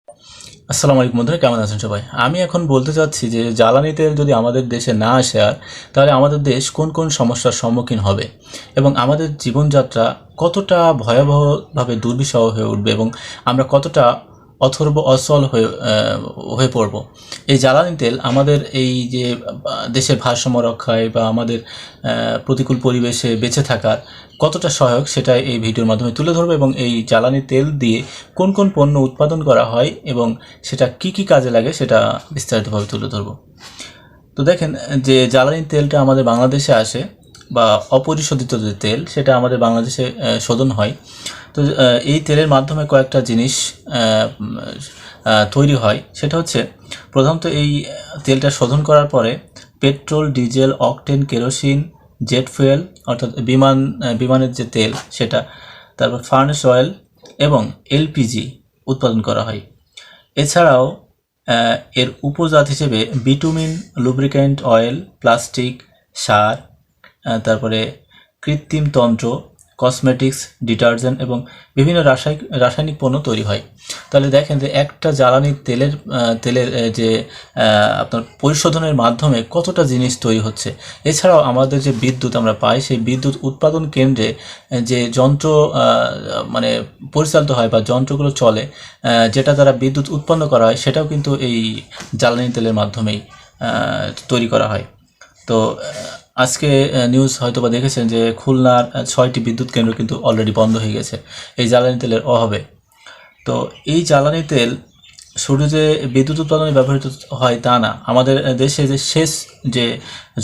আসসালামু আলাইকুম বন্ধুরা, কেমন আছেন সবাই? আমি এখন বলতে চাচ্ছি যে জ্বালানি তেল যদি আমাদের দেশে না আসে তাহলে আমাদের দেশ কোন কোন সমস্যার সম্মুখীন হবে এবং আমাদের জীবনযাত্রা কতটা ভয়াবহভাবে দুর্বিষহ হয়ে উঠবে এবং আমরা কতটা অচল হয়ে পড়ব। এই জ্বালানি তেল আমাদের এই যে দেশের ভারসাম্য রক্ষায় বা আমাদের প্রতিকূল পরিবেশে বেঁচে থাকার কতটা সহায়ক সেটা এই ভিডিওর মাধ্যমে তুলে ধরবো এবং এই জ্বালানি তেল দিয়ে কোন কোন পণ্য উৎপাদন করা হয় এবং সেটা কি কি কাজে লাগে সেটা বিস্তারিতভাবে তুলে ধরবো। তো দেখেন, যে জ্বালানি তেলটা আমাদের বাংলাদেশে আসে বা অপরিশোধিত যে তেল সেটা আমাদের বাংলাদেশে শোধন হয়। তো এই তেলের মাধ্যমে কয়েকটা জিনিস তৈরি হয়। সেটা হচ্ছে প্রধানত এই তেলটা শোধন করার পরে petrol, diesel, octane, kerosene, jet fuel অর্থাৎ বিমানের যে তেল সেটা, তারপর ফার্নেস অয়েল এবং এলপিজি উৎপাদন করা হয়। এছাড়াও এর উপজাত হিসেবে বিটুমিন, লুব্রিক্যান্ট অয়েল, প্লাস্টিক, সার, তারপরে কৃত্রিম তন্ত্র, কসমেটিক্স, ডিটারজেন্ট এবং বিভিন্ন রাসায়নিক পণ্য তৈরি হয়। তাহলে দেখেন যে একটা জ্বালানি তেলের যে আপনার পরিশোধনের মাধ্যমে কতটা জিনিস তৈরি হচ্ছে। এছাড়াও আমাদের যে বিদ্যুৎ আমরা পাই সেই বিদ্যুৎ উৎপাদন কেন্দ্রে যে যন্ত্র মানে পরিচালিত হয় বা যন্ত্রগুলো চলে, যেটা দ্বারা বিদ্যুৎ উৎপন্ন করা হয় সেটাও কিন্তু এই জ্বালানি তেলের মাধ্যমেই তৈরি করা হয়। তো আজকে নিউজ হয়তো বা দেখেছেন যে খুলনার 6টি বিদ্যুৎ কেন্দ্র কিন্তু অলরেডি বন্ধ হয়ে গেছে এই জ্বালানি তেলের অভাবে। তো এই জ্বালানি তেল শুধু যে বিদ্যুৎ উৎপাদনে ব্যবহৃত হয় তা না, আমাদের দেশে যে সেচ যে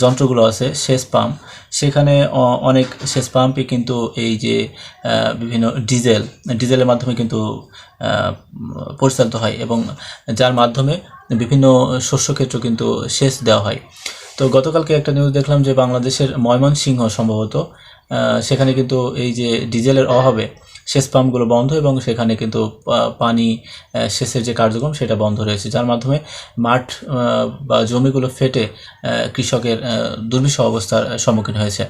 যন্ত্রগুলো আছে, সেচ পাম্প, সেখানে অনেক সেচ পাম্পই কিন্তু এই যে বিভিন্ন ডিজেলের মাধ্যমে কিন্তু পরিচালিত হয় এবং যার মাধ্যমে বিভিন্ন শস্যক্ষেত্র কিন্তু সেচ দেওয়া হয়। তো গতকালকে একটা নিউজ দেখলাম যে বাংলাদেশের ময়মনসিংহ সম্ভবত, সেখানে কিন্তু এই যে ডিজেলের অভাবে সেচ পাম্পগুলো বন্ধ এবং সেখানে কিন্তু পানি সেচের যে কার্যক্রম সেটা বন্ধ রয়েছে, যার মাধ্যমে মাঠ বা জমিগুলো ফেটে কৃষকের দুর্বিষহ অবস্থার সম্মুখীন হয়েছে।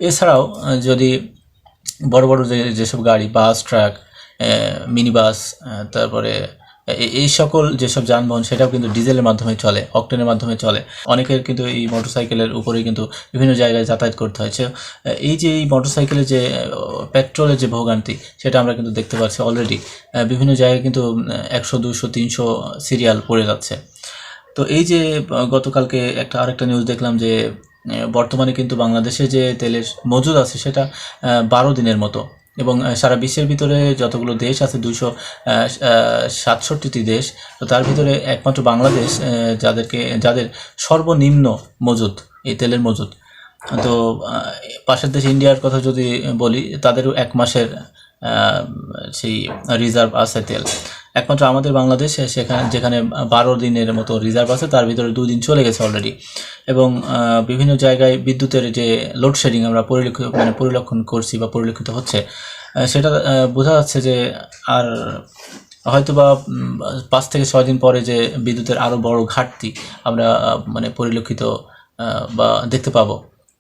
এছাড়াও যদি বড় বড় যেসব গাড়ি, বাস, ট্রাক, মিনি বাস, তারপরে এই সকল যেসব যানবাহন সেটাও কিন্তু ডিজেলের মাধ্যমে চলে, অকটেনের মাধ্যমে চলে। অনেকের কিন্তু এই মোটরসাইকেলের উপরেই কিন্তু বিভিন্ন জায়গায় যাতায়াত করতে হয়েছে। এই যে এই মোটরসাইকেলের যে পেট্রোলের যে ভোগান্তি সেটা আমরা কিন্তু দেখতে পাচ্ছি অলরেডি বিভিন্ন জায়গায় কিন্তু 100, 200, 300 সিরিয়াল পড়ে যাচ্ছে। তো এই যে গতকালকে আরেকটা নিউজ দেখলাম যে বর্তমানে কিন্তু বাংলাদেশে যে তেলের মজুদ আছে সেটা 12 দিনের মতো এবং সারা বিশ্বের ভিতরে যতগুলো দেশ আছে 267টি দেশ, তো তার ভিতরে একমাত্র বাংলাদেশ যাদের সর্বনিম্ন মজুদ এই তেলের মজুদ। তো পাশের দেশ ইন্ডিয়ার কথা যদি বলি, তাদেরও 1 মাসের সেই রিজার্ভ আছে তেল। একমাত্র আমাদের বাংলাদেশে যেখানে 12 দিনের মতো রিজার্ভ আছে, তার ভিতরে 2 দিন চলে গেছে অলরেডি। এবং বিভিন্ন জায়গায় বিদ্যুতের যে লোডশেডিং আমরা পরিলক্ষণ করছি বা পরিলক্ষিত হচ্ছে, সেটা বোঝা যাচ্ছে যে আর হয়তোবা 5 থেকে 6 দিন পরে যে বিদ্যুতের আরও বড় ঘাটতি আমরা পরিলক্ষিত বা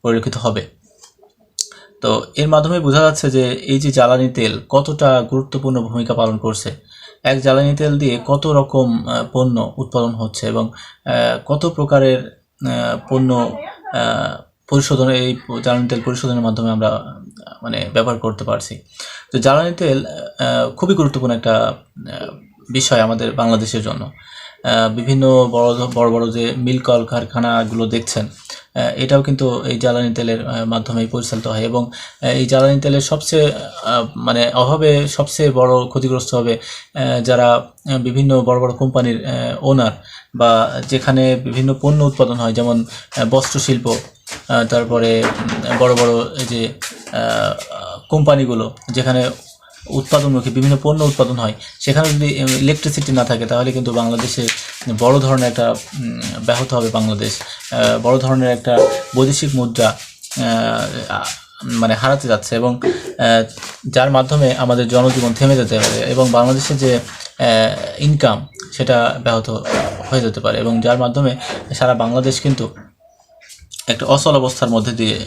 পরিলক্ষিত হবে। তো এর মাধ্যমে বোঝা যাচ্ছে যে এই যে জ্বালানি তেল কতটা গুরুত্বপূর্ণ ভূমিকা পালন করছে। এক জ্বালানি তেল দিয়ে কত রকম পণ্য উৎপাদন হচ্ছে এবং কত প্রকারের পণ্য এই জ্বালানি তেল পরিশোধনের মাধ্যমে আমরা ব্যবহার করতে পারছি। তো জ্বালানি তেল খুবই গুরুত্বপূর্ণ একটা বিষয় আমাদের বাংলাদেশের জন্য। বিভিন্ন বড় বড় যে মিল কল কারখানাগুলো দেখছেন, এটাও কিন্তু এই জ্বালানি তেলের মাধ্যমেই পরিচালিত হয় এবং এই জ্বালানি তেলের সবচেয়ে অভাবে সবচেয়ে বড় ক্ষতিগ্রস্ত হবে যারা বিভিন্ন বড় বড় কোম্পানির ওনার বা যেখানে বিভিন্ন পণ্য উৎপাদন হয়, যেমন বস্ত্র শিল্প, তারপরে বড় বড় যে কোম্পানিগুলো যেখানে উৎপাদনমুখী বিভিন্ন পণ্য উৎপাদন হয়, সেখানে যদি ইলেকট্রিসিটি না থাকে তাহলে কিন্তু বাংলাদেশে বড় ধরনের একটা ব্যাহত হবে। বাংলাদেশ বড় ধরনের একটা বৈদেশিক মুদ্রা হারাতে যাচ্ছে এবং যার মাধ্যমে আমাদের জনজীবন থেমে যেতে পারে এবং বাংলাদেশের যে ইনকাম সেটা ব্যাহত হয়ে যেতে পারে এবং যার মাধ্যমে সারা বাংলাদেশ কিন্তু একটা অচল অবস্থার মধ্যে দিয়ে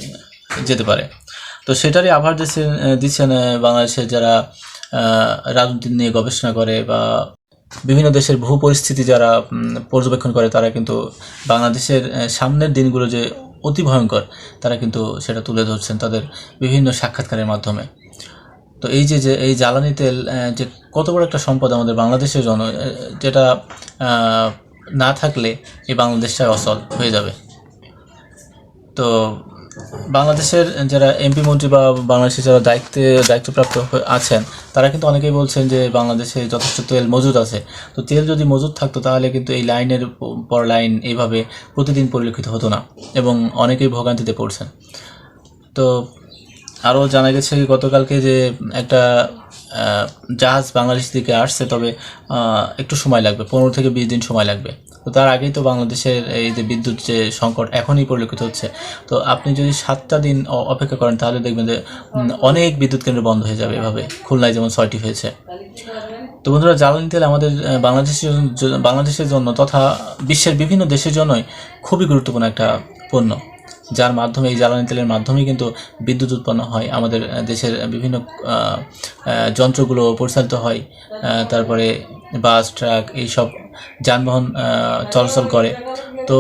যেতে পারে। তো সেটারই আভার দিচ্ছেন বাংলাদেশের যারা রাজনীতি নিয়ে গবেষণা করে বা বিভিন্ন দেশের ভূ পরিস্থিতি যারা পর্যবেক্ষণ করে তারা কিন্তু বাংলাদেশের সামনের দিনগুলো যে অতি ভয়ঙ্কর তারা কিন্তু সেটা তুলে ধরছেন তাদের বিভিন্ন সাক্ষাৎকারের মাধ্যমে। তো এই যে এই জ্বালানি তেল যে কত বড় একটা সম্পদ আমাদের বাংলাদেশের জন্য, যেটা না থাকলে এই বাংলাদেশটাই অচল হয়ে যাবে। তো বাংলাদেশের যারা এমপি মন্ত্রী বা বাংলাদেশের যারা দায়িত্বপ্রাপ্ত আছেন তারা কিন্তু অনেকেই বলছেন যে বাংলাদেশে যথেষ্ট তেল মজুদ আছে। তো তেল যদি মজুদ থাকতো তাহলে কিন্তু এই লাইনের পর লাইন এইভাবে প্রতিদিন পরিলক্ষিত হতো না এবং অনেকেই ভোগান্তিতে পড়ছেন। তো আরও জানা গেছে গতকালকে যে একটা জাহাজ বাংলাদেশ থেকে আসছে, তবে একটু সময় লাগবে, 15 থেকে 20 দিন সময় লাগবে। তো তার আগেই তো বাংলাদেশের এই যে বিদ্যুৎ যে সংকট এখনই পরিলক্ষিত হচ্ছে। তো আপনি যদি 7টা দিন অপেক্ষা করেন তাহলে দেখবেন যে অনেক বিদ্যুৎ কেন্দ্র বন্ধ হয়ে যাবে। এভাবে খুলনায় যেমন 6টি হয়েছে। তো বন্ধুরা, জ্বালানি তেল আমাদের বাংলাদেশের জন্য তথা বিশ্বের বিভিন্ন দেশের জন্যই খুবই গুরুত্বপূর্ণ একটা পণ্য, যার মাধ্যমে এই জ্বালানি তেলের মাধ্যমেই কিন্তু বিদ্যুৎ উৎপন্ন হয়, আমাদের দেশের বিভিন্ন যন্ত্রগুলো পরিচালিত হয়, তারপরে বাস ট্রাক এইসব যানবাহন চলাচল করে। তো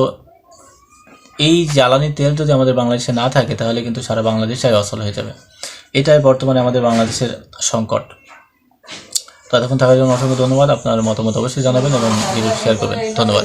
এই জ্বালানি তেল যদি আমাদের বাংলাদেশে না থাকে তাহলে কিন্তু সারা বাংলাদেশটাই অচল হয়ে যাবে। এটাই বর্তমানে আমাদের বাংলাদেশের সংকট। তো এতক্ষণ থাকার জন্য অসংখ্য ধন্যবাদ। আপনার মতামত অবশ্যই জানাবেন এবং ভিডিও শেয়ার করবেন। ধন্যবাদ।